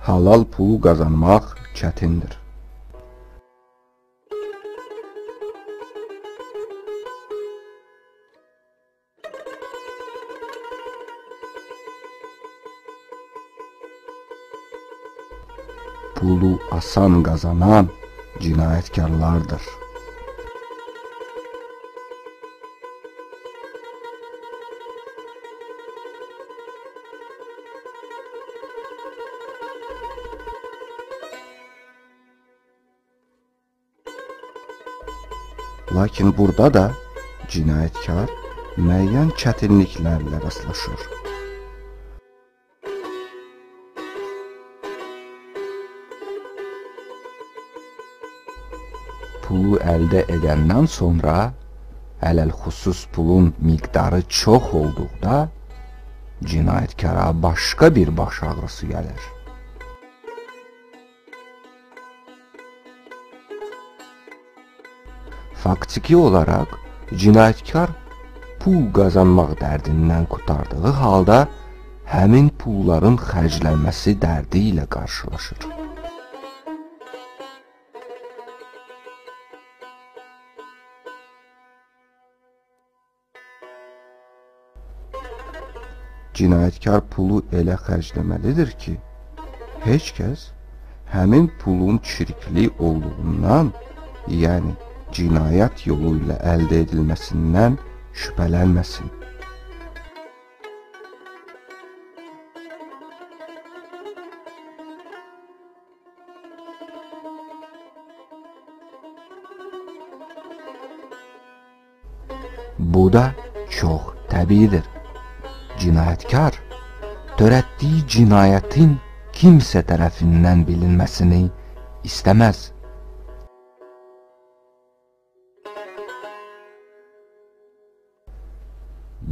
halal pulu qazanmaq çətindir. Pulu asan qazanan cinayətkarlardır. Lakin burada da cinayətkar müəyyən çətinliklərlə rastlaşır. Pulu əldə edəndən sonra, ələlxüsus pulun miqdarı çox olduqda, cinayətkara başqa bir baş ağrısı gəlir. Faktiki olaraq, cinayətkar pul qazanmaq dərdindən qurtardığı halda, həmin pulların xərclənməsi dərdi ilə qarşılaşır. Cinayətkar pulu elə xərcləməlidir ki, heç kəs həmin pulun çirkli olduğundan, yəni cinayət yolu ilə əldə edilməsindən şübhələnməsin. Bu da çox təbiidir. Cinayətkar törətdiyi cinayətin kimsə tərəfindən bilinməsini istəməz.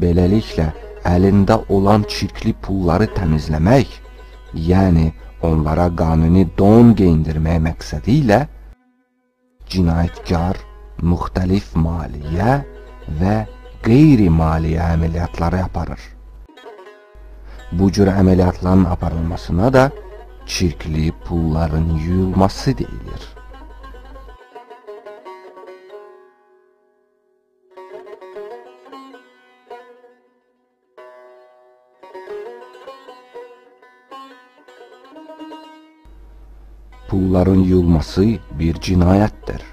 Beləliklə, əlində olan çirkli pulları təmizləmək, yəni onlara qanuni don geyindirmək məqsədi ilə cinayətkar müxtəlif maliyyə və qeyri-maliyyə əməliyyatları aparır. Bu cür əməliyyatların aparılmasına da çirkli pulların yuyulması deyilir. Pulların yuyulması bir cinayətdir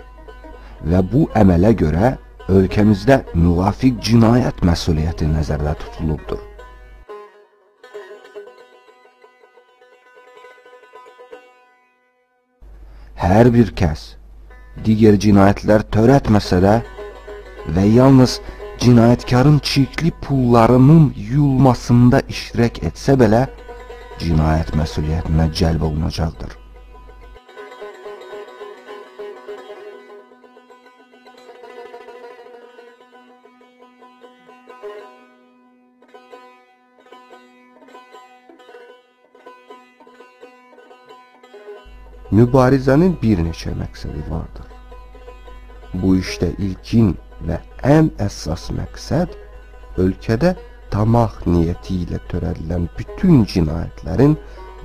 və bu əmələ görə ölkəmizdə müvafiq cinayət məsuliyyəti nəzərdə tutulubdur. Hər bir kəs digər cinayətlər törətməsə də və yalnız cinayətkarın çirkli pullarının yuyulmasında iştirak etsə belə cinayət məsuliyyətinə cəlb olunacaqdır. Mübarizənin bir neçə məqsədi vardır. Bu işdə ilkin və ən əsas məqsəd ölkədə tamah niyyəti ilə törədilən bütün cinayətlərin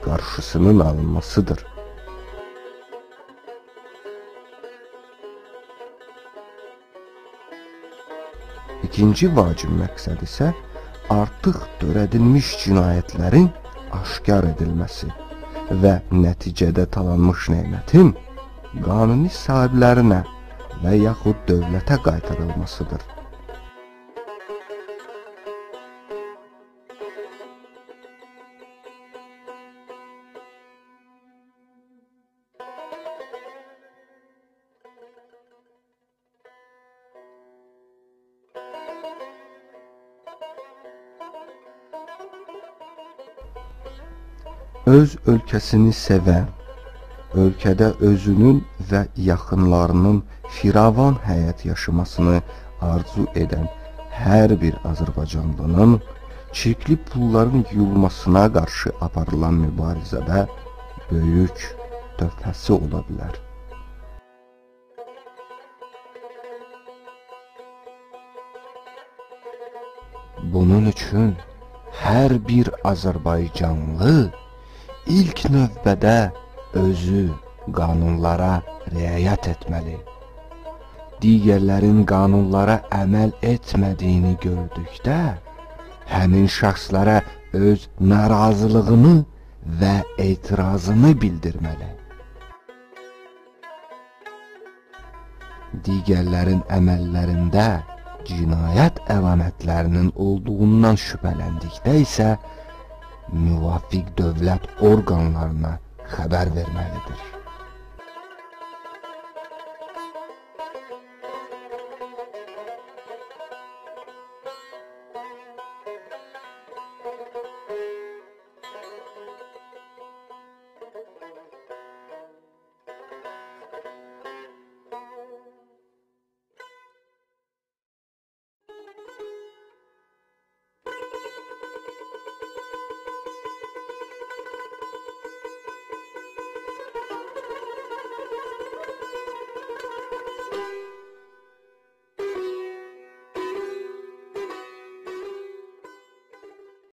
qarşısının alınmasıdır. İkinci vacib məqsəd isə artıq törədilmiş cinayətlərin aşkar edilməsi və nəticədə talanmış nemətin qanuni sahiblərinə və yaxud dövlətə qaytarılmasıdır. Öz ölkəsini sevən, ölkədə özünün və yaxınlarının firavan həyat yaşamasını arzu edən hər bir Azərbaycanlının çirkli pulların yuyulmasına qarşı aparılan mübarizədə böyük töhfəsi ola bilər. Bunun üçün hər bir Azərbaycanlı ilk növbədə özü qanunlara riayət etməli. Digərlərin qanunlara əməl etmədiyini gördükdə, həmin şəxslərə öz narazılığını və etirazını bildirməli. Digərlərin əməllərində cinayət əlamətlərinin olduğundan şübhələndikdə isə müvafiq dövlət orqanlarına xəbər verməlidir.